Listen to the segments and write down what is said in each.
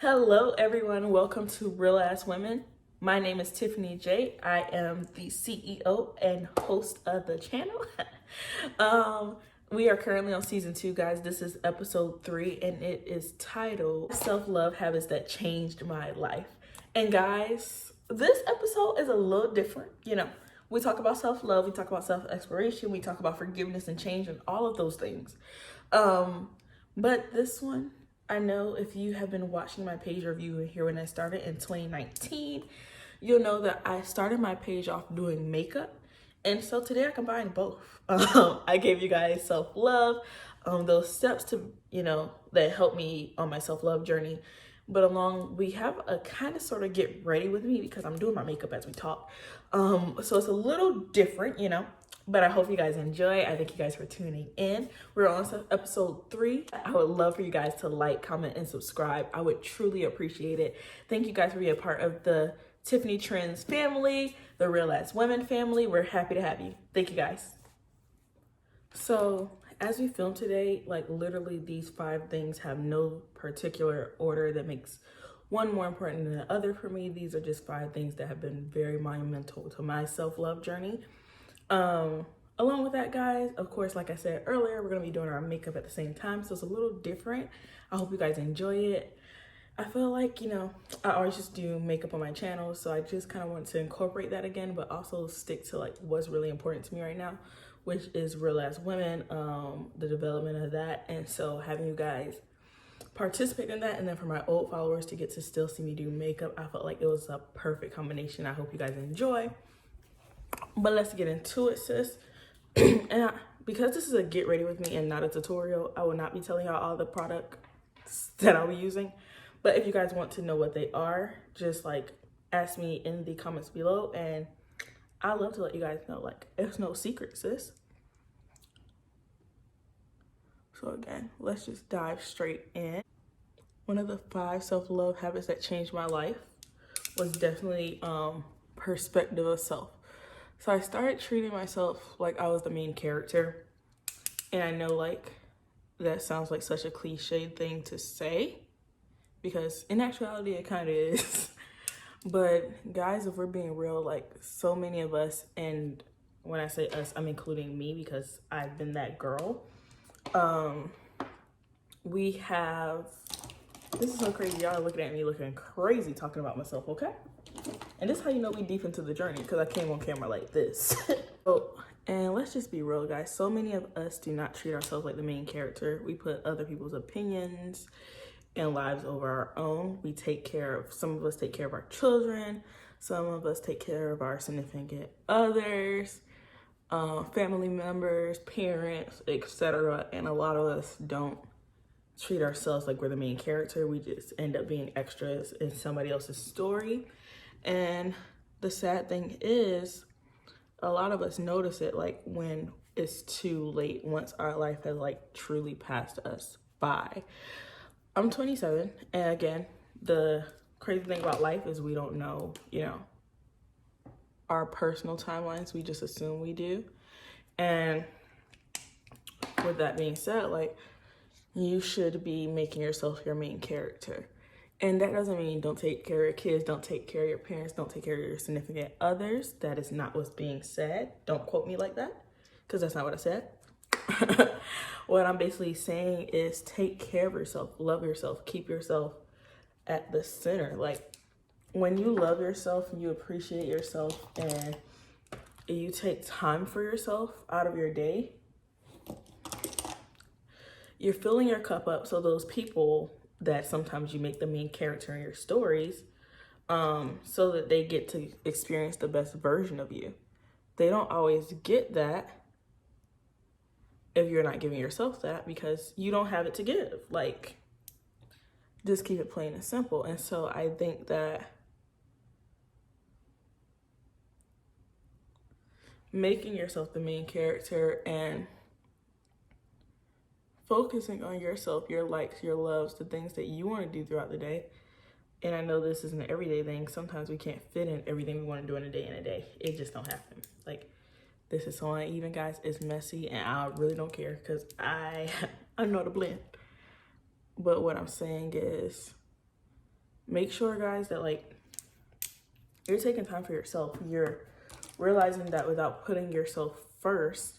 Hello, everyone. Welcome to Real Ass Women. My name is Tiffany J. I am the CEO and host of the channel. We are currently on season 2, guys. This is episode 3, and it is titled Self-Love Habits That Changed My Life. And guys, this episode is a little different. We talk about self-love, we talk about self-exploration, we talk about forgiveness and change and all of those things. But this one, I know if you have been watching my page review here when I started in 2019, you'll know that I started my page off doing makeup. And so today I combined both. I gave you guys self-love, those steps to, that helped me on my self-love journey. But we have a kind of sort of get ready with me because I'm doing my makeup as we talk. So it's a little different, but I hope you guys enjoy. I thank you guys for tuning in. We're on episode 3. I would love for you guys to like, comment, and subscribe. I would truly appreciate it. Thank you guys for being a part of the Tiffany Trends family, the Real Ass Women family. We're happy to have you. Thank you guys. So as we film today, literally these 5 things have no particular order that makes one more important than the other for me. These are just 5 things that have been very monumental to my self-love journey. Along with that, guys, of course, like I said earlier, we're gonna be doing our makeup at the same time, so it's a little different. I hope you guys enjoy it. I feel like, I always just do makeup on my channel, so I just kind of want to incorporate that again, but also stick to what's really important to me right now, which is Real Ass Women, the development of that. And so having you guys participate in that, and then for my old followers to get to still see me do makeup, I felt like it was a perfect combination. I hope you guys enjoy. But let's get into it, sis. Because this is a get ready with me and not a tutorial, I will not be telling y'all all the products that I'll be using. But if you guys want to know what they are, just ask me in the comments below, and I love to let you guys know. It's no secret, sis. So again, let's just dive straight in. One of the 5 self-love habits that changed my life was definitely perspective of self. So I started treating myself like I was the main character. And I know that sounds like such a cliche thing to say, because in actuality it kind of is. But guys, if we're being real, so many of us, and when I say us, I'm including me because I've been that girl. We have, this is so crazy. Y'all are looking at me looking crazy talking about myself, okay? And this is how you know we deep into the journey, because I came on camera like this. And let's just be real, guys. So many of us do not treat ourselves like the main character. We put other people's opinions and lives over our own. Some of us take care of our children. Some of us take care of our significant others, family members, parents, etc. And a lot of us don't treat ourselves like we're the main character. We just end up being extras in somebody else's story. And the sad thing is, a lot of us notice it when it's too late, once our life has truly passed us by. I'm 27, and again, the crazy thing about life is we don't know, our personal timelines. We just assume we do. And with that being said, you should be making yourself your main character. And that doesn't mean don't take care of your kids, don't take care of your parents, don't take care of your significant others. That is not what's being said. Don't quote me like that, because that's not what I said. What I'm basically saying is take care of yourself, love yourself, keep yourself at the center. When you love yourself, you appreciate yourself, and you take time for yourself out of your day, you're filling your cup up. So those people that sometimes you make the main character in your stories, so that they get to experience the best version of you. They don't always get that if you're not giving yourself that, because you don't have it to give. Just keep it plain and simple. And so I think that making yourself the main character and focusing on yourself, your likes, your loves, the things that you want to do throughout the day. And I know this is an everyday thing. Sometimes we can't fit in everything we want to do in a day. It just don't happen. This is so uneven, guys. It's messy, and I really don't care, because I know the blend. But what I'm saying is, make sure, guys, that like you're taking time for yourself. You're realizing that without putting yourself first,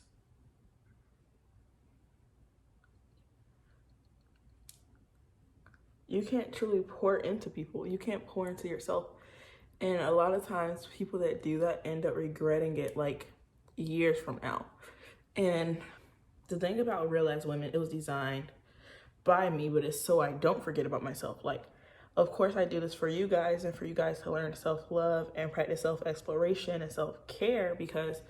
you can't truly pour into people. You can't pour into yourself. And a lot of times people that do that end up regretting it like years from now. And the thing about Real As Women, it was designed by me, but it's so I don't forget about myself. Like, of course I do this for you guys and for you guys to learn self-love and practice self-exploration and self-care, because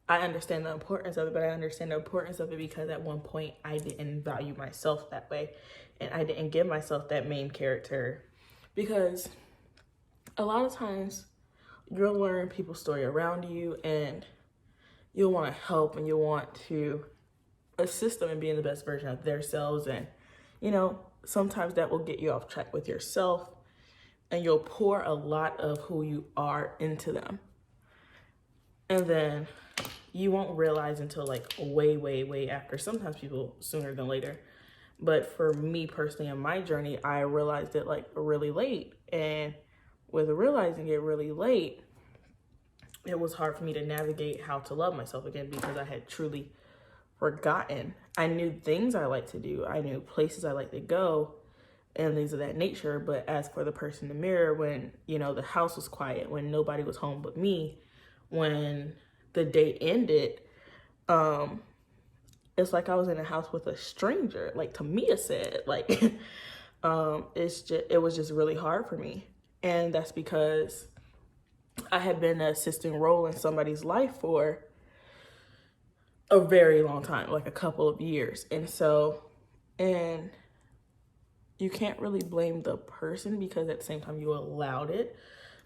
I understand the importance of it, but I understand the importance of it because at one point I didn't value myself that way, and I didn't give myself that main character. Because a lot of times you'll learn people's story around you and you'll want to help and you'll want to assist them in being the best version of themselves. And, you know, sometimes that will get you off track with yourself and you'll pour a lot of who you are into them. And then you won't realize until like way after, sometimes people sooner than later. But for me personally in my journey, I realized it like really late. And with realizing it really late, it was hard for me to navigate how to love myself again, because I had truly forgotten. I knew things I like to do. I knew places I like to go and things of that nature. But as for the person in the mirror, when, you know, the house was quiet, when nobody was home but me, when the day ended, it's like I was in a house with a stranger, like Tamia said, like, it was just really hard for me. And that's because I had been an assistant role in somebody's life for a very long time, like a couple of years. And you can't really blame the person because at the same time you allowed it,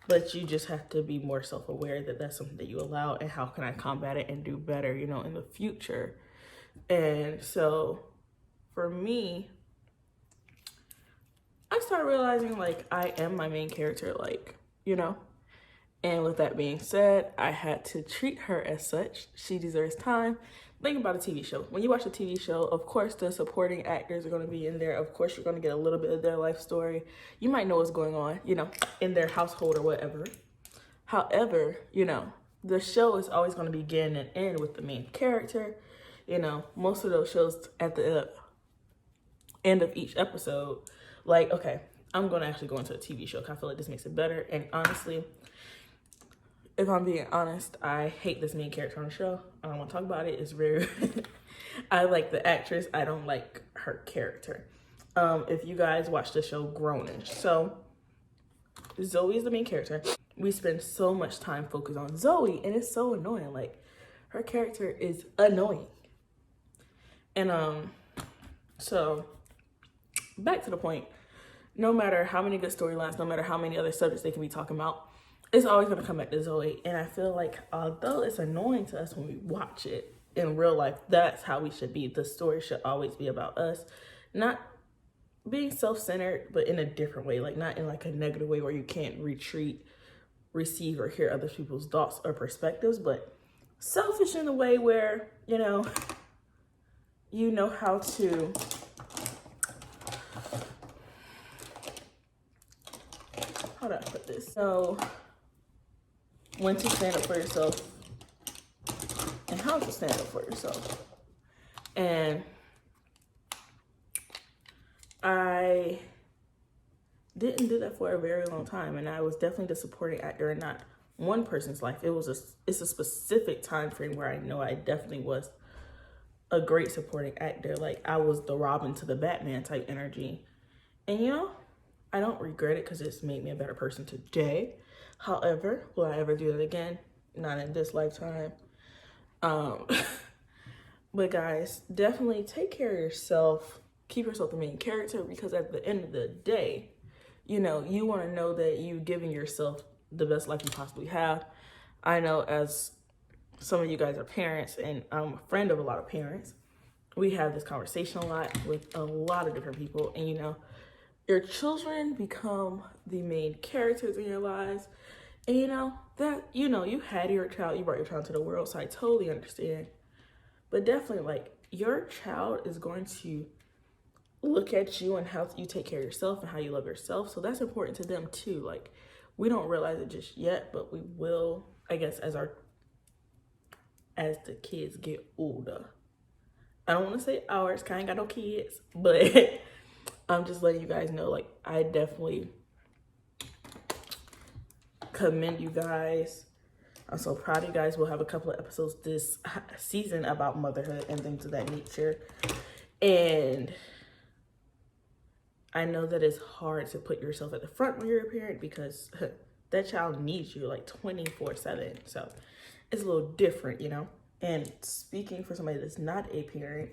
but you just have to be more self-aware that that's something that you allowed and how can I combat it and do better, you know, in the future. And so for me, I started realizing like I am my main character, like, you know. And with that being said, I had to treat her as such. She deserves time. Think about a TV show. When you watch a TV show, of course, the supporting actors are going to be in there. Of course, you're going to get a little bit of their life story. You might know what's going on, you know, in their household or whatever. However, you know, the show is always going to begin and end with the main character. You know, most of those shows at the end of each episode, like, okay, I'm going to actually go into a TV show because I feel like this makes it better. And honestly, if I'm being honest, I hate this main character on the show. I don't want to talk about it. It's very, I like the actress. I don't like her character. If you guys watch the show Grownish. So Zoe is the main character. We spend so much time focused on Zoe and it's so annoying. Like, her character is annoying. And so back to the point, no matter how many good storylines, no matter how many other subjects they can be talking about, it's always going to come back to Zoe. And I feel like although it's annoying to us when we watch it in real life, that's how we should be. The story should always be about us, not being self-centered, but in a different way, like not in like a negative way where you can't retreat, receive, or hear other people's thoughts or perspectives, but selfish in a way where, you know how to how do I put this? So when to stand up for yourself and how to stand up for yourself. And I didn't do that for a very long time. And I was definitely the supporting actor in not one person's life. It's a specific time frame where I know I definitely was a great supporting actor. Like, I was the Robin to the Batman type energy. And, you know, I don't regret it because it's made me a better person today. However, will I ever do that again? Not in this lifetime. But guys, definitely take care of yourself. Keep yourself the main character, because at the end of the day, you know, you want to know that you're giving yourself the best life you possibly have. I know, as some of you guys are parents, and I'm a friend of a lot of parents, we have this conversation a lot with a lot of different people. And, you know, your children become the main characters in your lives. And, you know, that, you know, you had your child, you brought your child to the world, so I totally understand. But definitely, like, your child is going to look at you and how you take care of yourself and how you love yourself. So that's important to them too. Like, we don't realize it just yet, but we will, I guess, as the kids get older. I don't want to say ours, 'cause I ain't got no kids, but I'm just letting you guys know, like, I definitely commend you guys. I'm so proud of you guys. We'll have a couple of episodes this season about motherhood and things of that nature. And I know that it's hard to put yourself at the front when you're a parent, because that child needs you like 24/7. So it's a little different, you know? And speaking for somebody that's not a parent,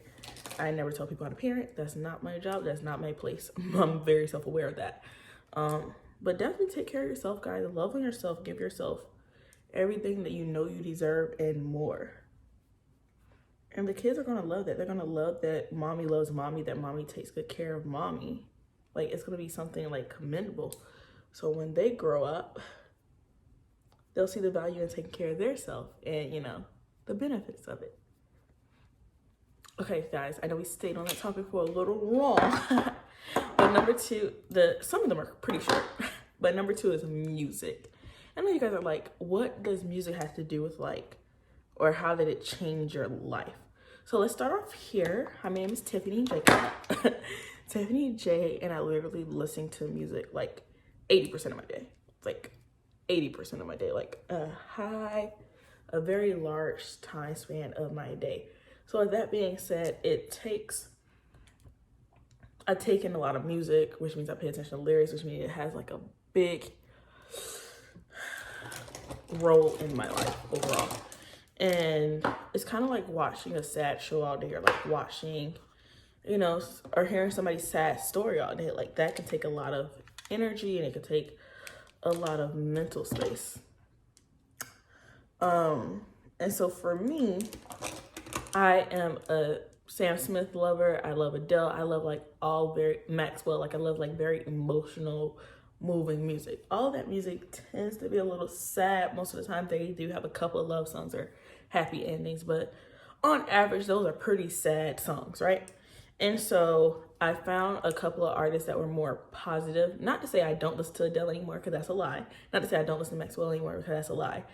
I never tell people how to parent. That's not my job. That's not my place. I'm very self-aware of that. But definitely take care of yourself, guys. Love on yourself. Give yourself everything that you know you deserve and more. And the kids are going to love that. They're going to love that mommy loves mommy, that mommy takes good care of mommy. Like, it's going to be something like commendable. So when they grow up, they'll see the value in taking care of their self and, you know, the benefits of it. Okay, guys, I know we stayed on that topic for a little long. But number two, some of them are pretty short, but number two is music. I know you guys are like, what does music have to do with, like, or how did it change your life? So let's start off here. My name is Tiffany J. Tiffany J, and I literally listen to music like 80% of my day. Like 80% of my day, like a very large time span of my day. So with that being said, I take in a lot of music, which means I pay attention to lyrics, which means it has like a big role in my life overall. And it's kind of like watching a sad show all day, or like watching, you know, or hearing somebody's sad story all day. Like, that can take a lot of energy, and it can take a lot of mental space. And so for me, I am a Sam Smith lover. I love Adele. I love like Maxwell. Like, I love like very emotional, moving music. All that music tends to be a little sad. Most of the time they do have a couple of love songs or happy endings, but on average, those are pretty sad songs, right? And so I found a couple of artists that were more positive. Not to say I don't listen to Adele anymore, because that's a lie. Not to say I don't listen to Maxwell anymore, because that's a lie.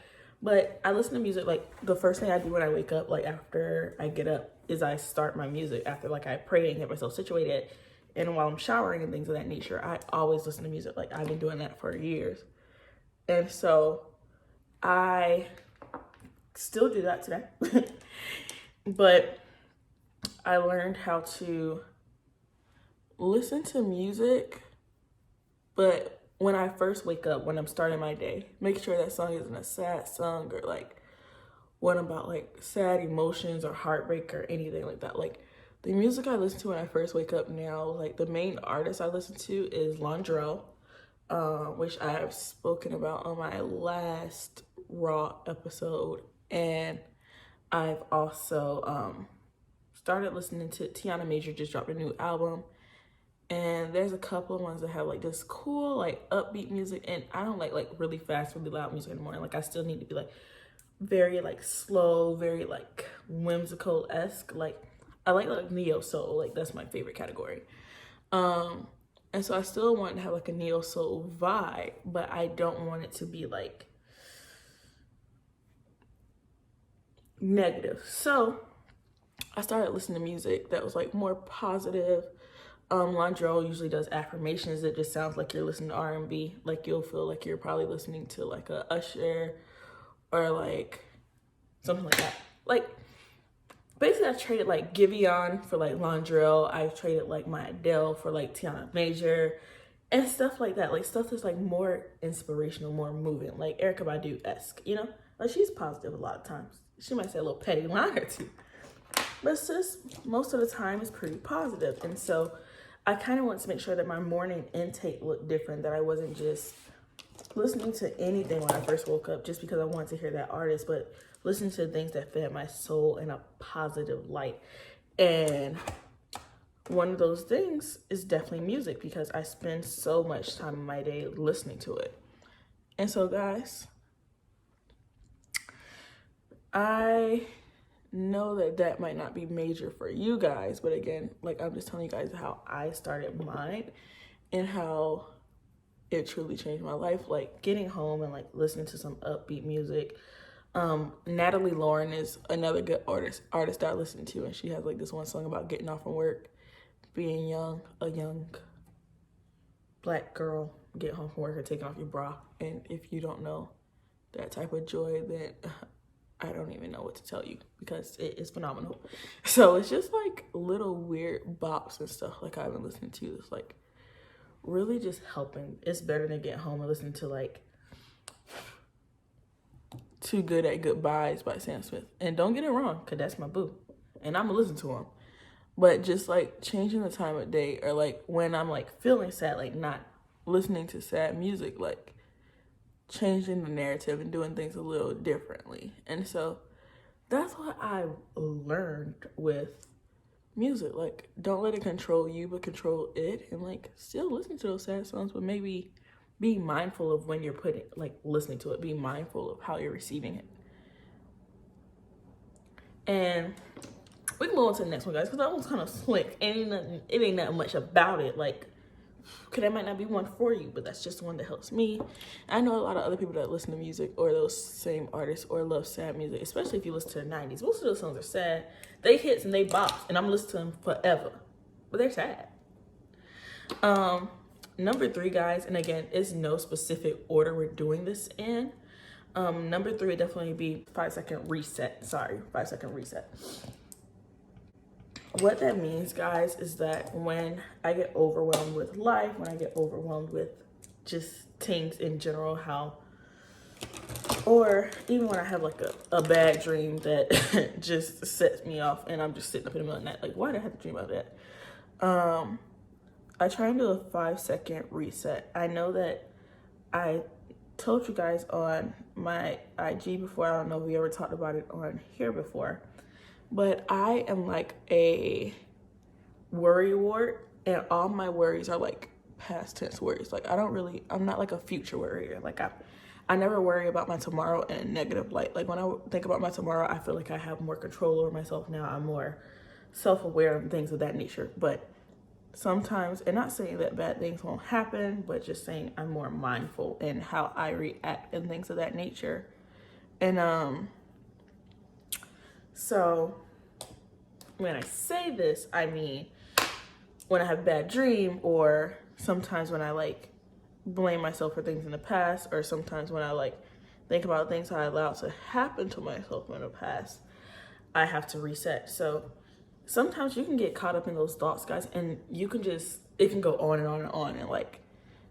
But I listen to music, like, the first thing I do when I wake up, like, after I get up, is I start my music. After, like, I pray and get myself situated, and while I'm showering and things of that nature, I always listen to music. Like, I've been doing that for years. And so I still do that today. But I learned how to listen to music, but when I first wake up, when I'm starting my day, make sure that song isn't a sad song, or like one about like sad emotions or heartbreak or anything like that. Like, the music I listen to when I first wake up now, like, the main artist I listen to is R.A.W, which I have spoken about on my last R.A.W episode. And I've also started listening to Tiana Major, just dropped a new album. And there's a couple of ones that have like this cool, like, upbeat music. And I don't like really fast, really loud music in the morning. Like, I still need to be like very like slow, very like whimsical-esque. Like, I like neo soul. Like, that's my favorite category. And so I still want to have like a neo soul vibe, but I don't want it to be like negative. So I started listening to music that was like more positive. R.A.W usually does affirmations. It just sounds like you're listening to R&B. Like, you'll feel like you're probably listening to like a Usher or like something like that. Like, basically, I traded like Giveon for like R.A.W. I've traded like my Adele for like Tiana Major and stuff like that. Like, stuff that's like more inspirational, more moving, like Erykah Badu-esque, you know? Like, she's positive a lot of times. She might say a little petty line or two, but sis, most of the time is pretty positive. And so I kind of want to make sure that my morning intake looked different, that I wasn't just listening to anything when I first woke up just because I wanted to hear that artist, but listening to things that fed my soul in a positive light. And one of those things is definitely music, because I spend so much time in my day listening to it. And so, guys, I know that that might not be major for you guys, but again, like I'm just telling you guys how I started mine and how it truly changed my life. Like getting home and like listening to some upbeat music. Natalie Lauren is another good artist that I listen to, and she has like this one song about getting off from work, being young, a young Black girl, get home from work and taking off your bra. And if you don't know that type of joy, then I don't even know what to tell you, because it is phenomenal. So it's just like little weird bops and stuff like I've been listening to. It's like really just helping. It's better than getting home and listening to like Too Good at Goodbyes by Sam Smith. And don't get it wrong, because that's my boo. And I'm going to listen to him. But just like changing the time of day, or like when I'm like feeling sad, like not listening to sad music, like changing the narrative and doing things a little differently. And so that's what I learned with music. Like, don't let it control you, but control it. And like still listen to those sad songs, but maybe be mindful of when you're listening to it. Be mindful of how you're receiving it. And we can go on to the next one, guys, because that one's kind of slick. It ain't nothing much about it. Like, because that might not be one for you, but that's just one that helps me. I know a lot of other people that listen to music or those same artists or love sad music, especially if you listen to the 90s. Most of those songs are sad. They hits and they bops, and I'm listening to them forever. But they're sad. Number 3, guys, and again, it's no specific order we're doing this in. Number 3 would definitely be 5-second reset. Sorry, 5-second reset. What that means, guys, is that when I get overwhelmed with life, when I get overwhelmed with just things in general, or even when I have like a bad dream that just sets me off and I'm just sitting up in the middle of the night, like, why did I have to dream about that? I try and do a 5-second reset. I know that I told you guys on my IG before. I don't know if we ever talked about it on here before. But I am like a worry wart, and all my worries are like past tense worries. Like I'm not like a future worrier. Like I never worry about my tomorrow in a negative light. Like when I think about my tomorrow, I feel like I have more control over myself now. I'm more self-aware and things of that nature. But sometimes, and not saying that bad things won't happen, but just saying I'm more mindful in how I react and things of that nature. And so when I say this, I mean when I have a bad dream, or sometimes when I like blame myself for things in the past, or sometimes when I like think about things I allowed to happen to myself in the past, I have to reset. So sometimes you can get caught up in those thoughts, guys, and it can go on and on and on, and like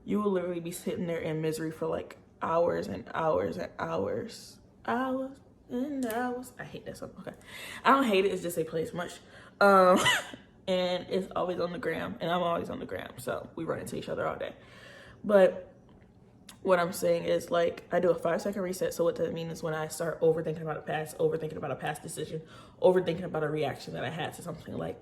you will literally be sitting there in misery for like hours and hours and hours. And I hate that song. Okay, I don't hate it, it's just they play too much. And it's always on the gram, and I'm always on the gram, so we run into each other all day. But what I'm saying is, like, I do a 5-second reset. So what that means is when I start overthinking about a past decision, overthinking about a reaction that I had to something, like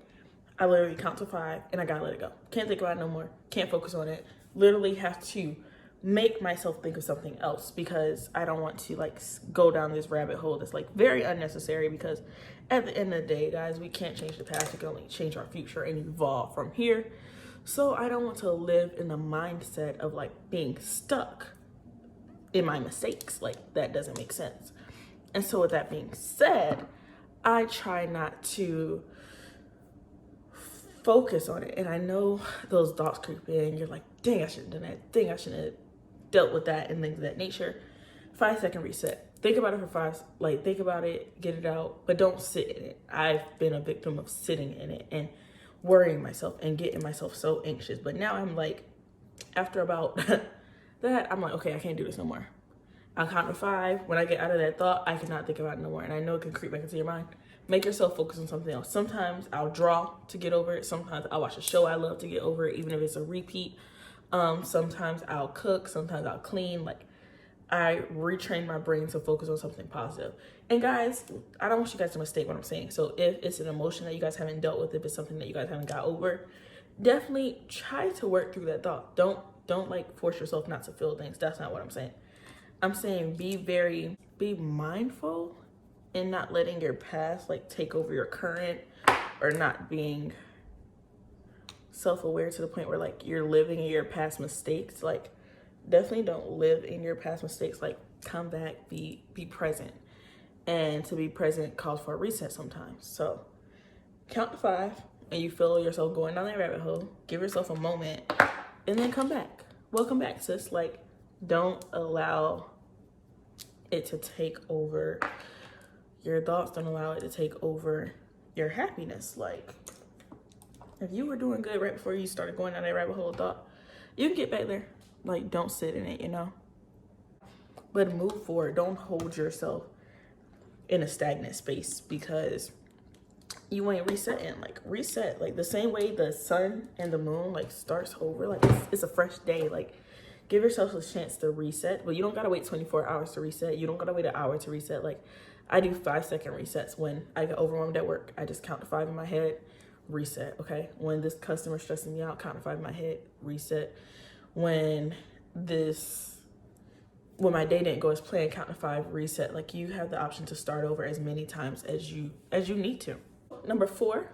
I literally count to 5 and I gotta let it go. Can't think about it no more. Can't focus on it. Literally have to make myself think of something else, because I don't want to like go down this rabbit hole that's like very unnecessary, because at the end of the day, guys, we can't change the past. We can only change our future and evolve from here. So I don't want to live in the mindset of like being stuck in my mistakes. Like, that doesn't make sense. And so with that being said, I try not to focus on it. And I know those thoughts creep in. You're like, dang, I should have done that. Dang, I shouldn't have dealt with that, and things of that nature. 5-second reset. Think about it for 5, like think about it, get it out, but don't sit in it. I've been a victim of sitting in it and worrying myself and getting myself so anxious. But now I'm like, after about that, I'm like, okay, I can't do this no more. I'll count to 5. When I get out of that thought, I cannot think about it no more. And I know it can creep back into your mind. Make yourself focus on something else. Sometimes I'll draw to get over it. Sometimes I'll watch a show I love to get over it, even if it's a repeat. Sometimes I'll cook. Sometimes I'll clean. Like, I retrain my brain to focus on something positive. And guys, I don't want you guys to mistake what I'm saying. So if it's an emotion that you guys haven't dealt with, if it's something that you guys haven't got over, definitely try to work through that thought. Don't like force yourself not to feel things. That's not what I'm saying. I'm saying be mindful and not letting your past like take over your current, or not being self-aware to the point where like you're living in your past mistakes. Like, definitely don't live in your past mistakes. Like, come back, be present. And to be present calls for a reset sometimes. So count to 5 and you feel yourself going down that rabbit hole, give yourself a moment, and then come back. Welcome back, sis. Like, don't allow it to take over your thoughts. Don't allow it to take over your happiness. Like, if you were doing good right before you started going down that rabbit hole of thought, you can get back there. Like, don't sit in it, you know? But move forward. Don't hold yourself in a stagnant space, because you ain't resetting. Like, reset. Like, the same way the sun and the moon, like, starts over. Like, it's a fresh day. Like, give yourself a chance to reset. But you don't gotta wait 24 hours to reset. You don't gotta wait an hour to reset. Like, I do 5-second resets when I get overwhelmed at work. I just count to 5 in my head, reset, okay? When this customer stressing me out, count to 5 in my head, reset. When my day didn't go as planned, count to 5, reset. Like, you have the option to start over as many times as you need to. Number 4,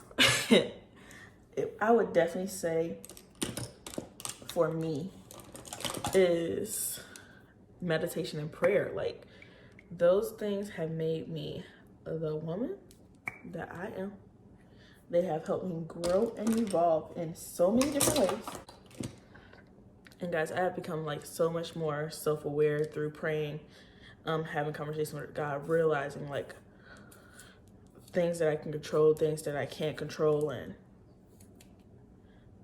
I would definitely say for me is meditation and prayer. Like, those things have made me the woman that I am. They have helped me grow and evolve in so many different ways. And guys, I have become like so much more self-aware through praying, having conversations with God, realizing like things that I can control, things that I can't control. And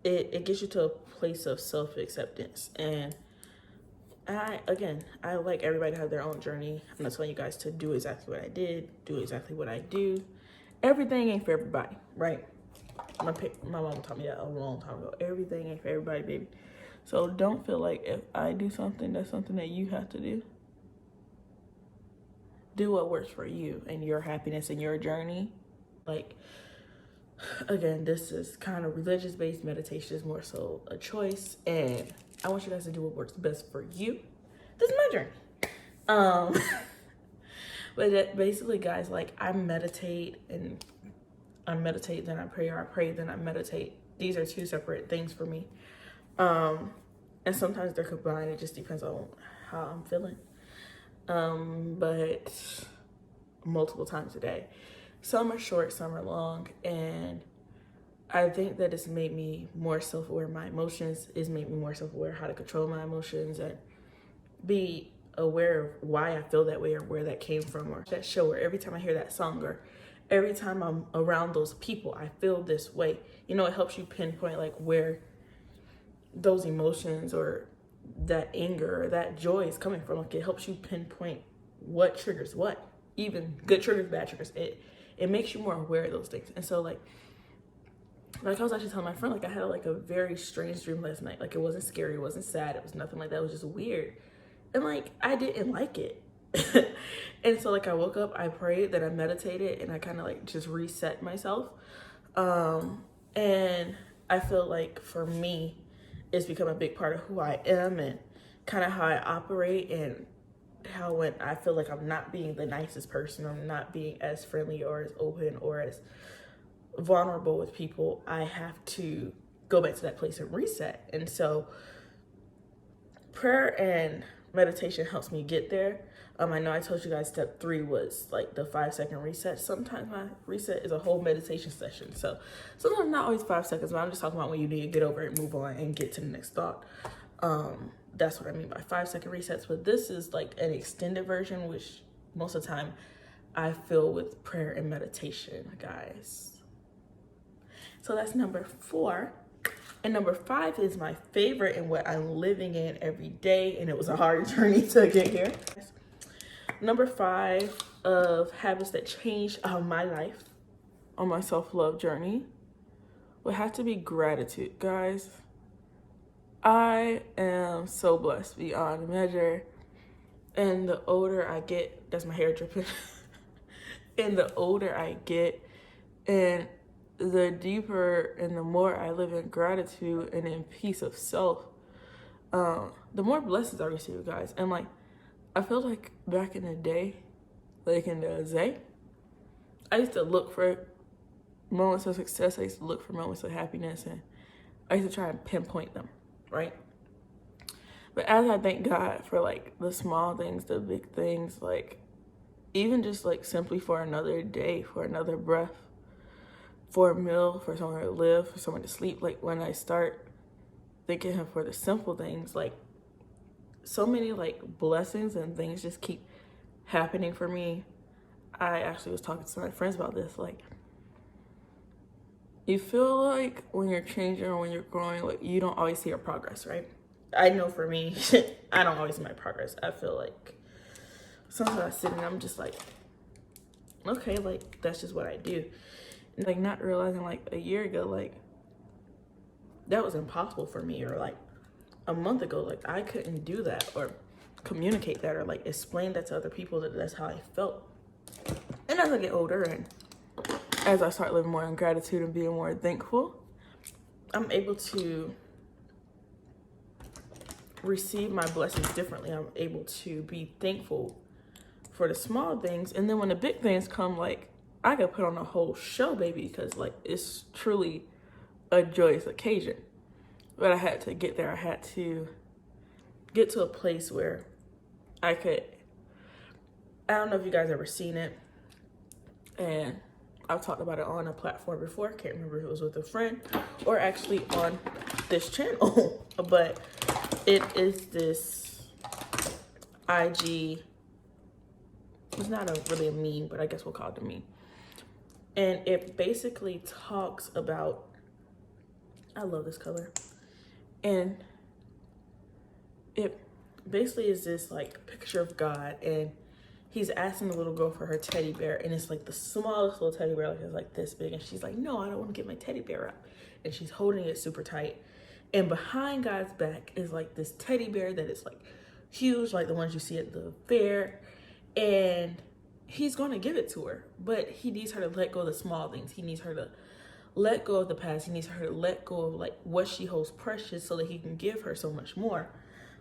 it gets you to a place of self-acceptance. And I like everybody to have their own journey. I'm not telling you guys to do exactly what I did, do exactly what I do. Everything ain't for everybody, right? My mom taught me that a long time ago. Everything ain't for everybody, baby. So don't feel like if I do something, that's something that you have to do. Do what works for you and your happiness and your journey. Like, again, this is kind of religious-based. Meditation is more so a choice. And I want you guys to do what works best for you. This is my journey. But basically, guys, like, I meditate, then I pray, or I pray, then I meditate. These are 2 separate things for me. And sometimes they're combined. It just depends on how I'm feeling. But multiple times a day. Some are short, some are long. And I think that it's made me more self-aware of my emotions. It's made me more self-aware how to control my emotions and be aware of why I feel that way or where that came from, or that show, or every time I hear that song, or every time I'm around those people, I feel this way. You know, it helps you pinpoint like where those emotions or that anger or that joy is coming from. Like, it helps you pinpoint what triggers what, even good triggers, bad triggers. It makes you more aware of those things. And so like I was actually telling my friend, like, I had like a very strange dream last night. Like, it wasn't scary, it wasn't sad, it was nothing like that. It was just weird. And like, I didn't like it. And so like, I woke up, I prayed, then I meditated, and I kind of like just reset myself. And I feel like for me, it's become a big part of who I am and kind of how I operate, and how when I feel like I'm not being the nicest person, I'm not being as friendly or as open or as vulnerable with people, I have to go back to that place and reset. And so prayer and meditation helps me get there. I know I told you guys step 3 was like the 5-second reset. Sometimes my reset is a whole meditation session. So sometimes not always 5 seconds, but I'm just talking about when you need to get over it, move on, and get to the next thought. That's what I mean by 5-second resets. But this is like an extended version, which most of the time I feel with prayer and meditation, guys. So that's number 4. And number 5 is my favorite and what I'm living in every day. And it was a hard journey to get here. Number 5 of habits that changed my life on my self-love journey would have to be gratitude, guys. I am so blessed beyond measure. And the older I get, that's my hair dripping. And the older I get, and the deeper and the more I live in gratitude and in peace of self, the more blessings I receive, guys. And like, I feel like back in the day, like in the day, I used to look for moments of success. I used to look for moments of happiness, and I used to try and pinpoint them, right? But as I thank God for like the small things, the big things, like even just like simply for another day, for another breath, for a meal, for somewhere to live, for someone to sleep, like when I start thanking him for the simple things, like so many like blessings and things just keep happening for me. I actually was talking to my friends about this, like you feel like when you're changing or when you're growing, like you don't always see your progress, right? I know for me, I don't always see my progress. I feel like sometimes I sit and I'm just like, okay, like that's just what I do. And like not realizing like a year ago, like that was impossible for me, or like a month ago, like I couldn't do that or communicate that or like explain that to other people that that's how I felt. And as I get older and as I start living more in gratitude and being more thankful, I'm able to receive my blessings differently. I'm able to be thankful for the small things. And then when the big things come, like I could put on a whole show, baby, because like it's truly a joyous occasion. But I had to get there. I had to get to a place where I don't know if you guys ever seen it, and I've talked about it on a platform before. I can't remember if it was with a friend or actually on this channel, but it is this IG, it's not really a meme, but I guess we'll call it a meme. And it basically talks about, I love this color. And it basically is this like picture of God, and he's asking the little girl for her teddy bear, and it's like the smallest little teddy bear, like it's like this big, and she's like, no, I don't want to get my teddy bear up, and she's holding it super tight. And behind God's back is like this teddy bear that is like huge, like the ones you see at the fair, and he's going to give it to her, but he needs her to let go of the small things. He needs her to let go of the past. He needs her to let go of like what she holds precious so that he can give her so much more.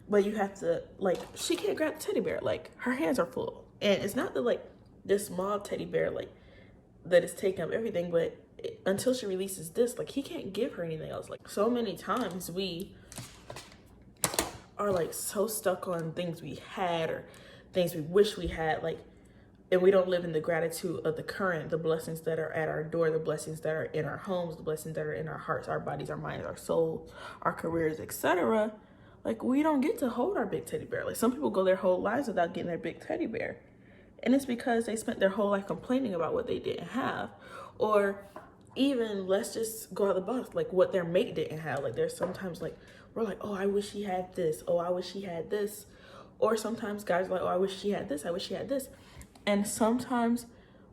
But you have to, like, she can't grab the teddy bear. Like, her hands are full. And it's not that, like, this small teddy bear, like, that is taking up everything, but until she releases this, like, he can't give her anything else. Like, so many times we are, like, so stuck on things we had or things we wish we had, like, and we don't live in the gratitude of the current, the blessings that are at our door, the blessings that are in our homes, the blessings that are in our hearts, our bodies, our minds, our souls, our careers, etc. Like, we don't get to hold our big teddy bear. Like, some people go their whole lives without getting their big teddy bear. And it's because they spent their whole life complaining about what they didn't have. Or even, let's just go out the box, like what their mate didn't have. Like, there's sometimes like, we're like, oh, I wish he had this. Oh, I wish he had this. Or sometimes guys are like, oh, I wish she had this. I wish she had this. And sometimes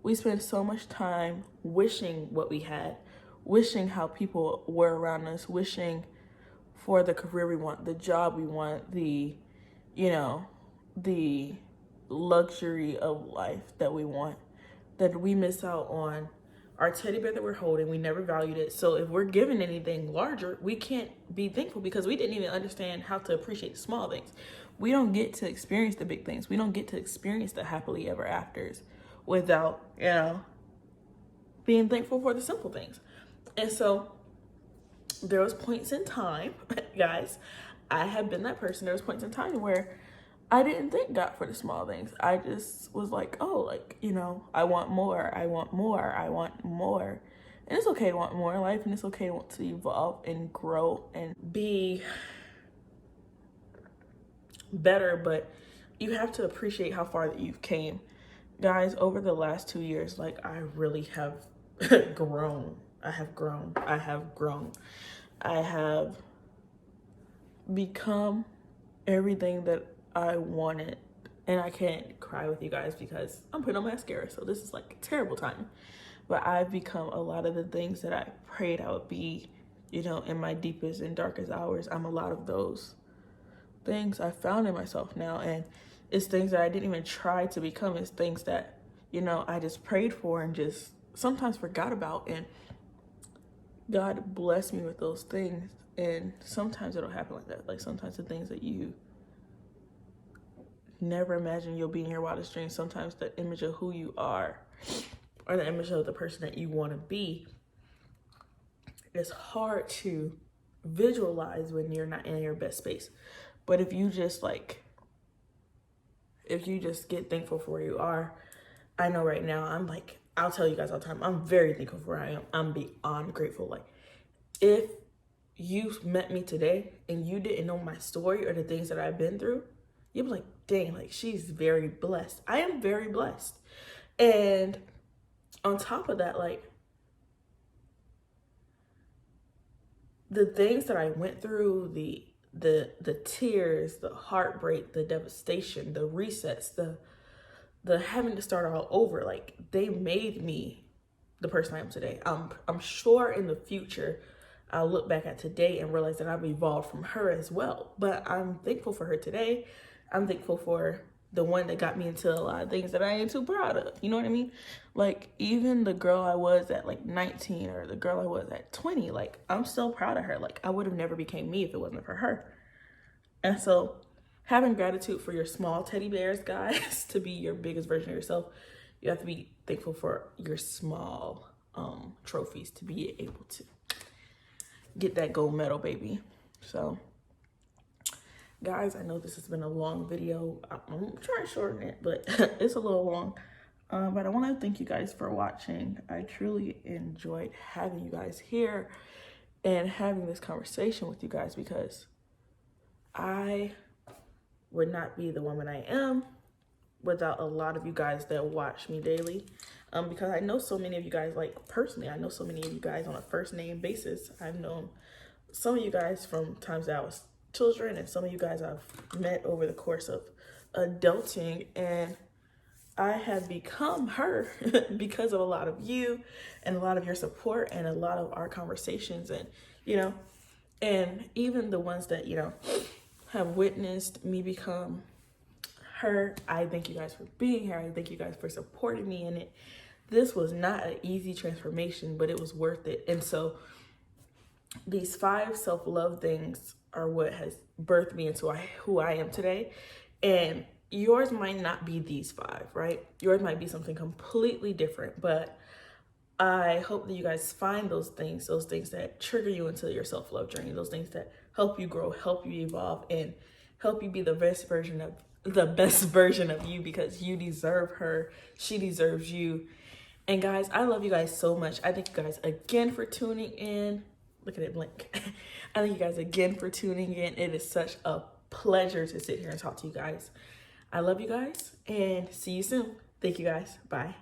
we spend so much time wishing what we had, wishing how people were around us, wishing for the career we want, the job we want, the luxury of life that we want, that we miss out on our teddy bear that we're holding. We never valued it. So if we're given anything larger, we can't be thankful because we didn't even understand how to appreciate the small things. We don't get to experience the big things. We don't get to experience the happily ever afters without, being thankful for the simple things. And so there was points in time, guys, I have been that person. There was points in time where I didn't thank God for the small things. I just was like, oh, like, I want more. I want more. I want more. And it's okay to want more in life, and it's okay to want to evolve and grow and be better, but you have to appreciate how far that you've came. Guys, over the last 2 years, like, I really have grown. I have grown. I have become everything that I wanted. And I can't cry with you guys because I'm putting on mascara, so this is like terrible time. But I've become a lot of the things that I prayed I would be, in my deepest and darkest hours. I'm a lot of those things I found in myself now, and it's things that I didn't even try to become. It's things that I just prayed for and just sometimes forgot about, and God blessed me with those things. And sometimes it'll happen like that. Like, sometimes the things that you never imagine you'll be in your wildest dreams, sometimes the image of who you are or the image of the person that you want to be, it's hard to visualize when you're not in your best space. But if you just get thankful for where you are, I know right now I'm like, I'll tell you guys all the time, I'm very thankful for where I am. I'm beyond grateful. Like, if you met me today and you didn't know my story or the things that I've been through, you'd be like, dang, like she's very blessed. I am very blessed. And on top of that, like, the things that I went through, the tears, the heartbreak, the devastation, the resets, the having to start all over, like, they made me the person I am today. I'm sure in the future I'll look back at today and realize that I've evolved from her as well. But I'm thankful for her today. I'm thankful for the one that got me into a lot of things that I ain't too proud of. You know what I mean? Like, even the girl I was at like 19 or the girl I was at 20, like, I'm still proud of her. Like, I would have never became me if it wasn't for her. And so having gratitude for your small teddy bears, guys, to be your biggest version of yourself, you have to be thankful for your small trophies to be able to get that gold medal, baby. So guys, I know this has been a long video. I'm trying to shorten it, but it's a little long. But I want to thank you guys for watching. I truly enjoyed having you guys here and having this conversation with you guys, because I would not be the woman I am without a lot of you guys that watch me daily. Because I know so many of you guys, like, personally, I know so many of you guys on a first name basis. I've known some of you guys from times that I was children, and some of you guys I've met over the course of adulting, and I have become her because of a lot of you and a lot of your support and a lot of our conversations, and, you know, and even the ones that, you know, have witnessed me become her. I thank you guys for being here. I thank you guys for supporting me in it. This was not an easy transformation, but it was worth it. And so these 5 self-love things are what has birthed me into who I am today. And yours might not be these 5, right? Yours might be something completely different, but I hope that you guys find those things that trigger you into your self-love journey, those things that help you grow, help you evolve, and help you be the best version of you, because you deserve her. She deserves you. And guys, I love you guys so much. I thank you guys again for tuning in. Look at it blink. I thank you guys again for tuning in. It is such a pleasure to sit here and talk to you guys. I love you guys and see you soon. Thank you guys. Bye.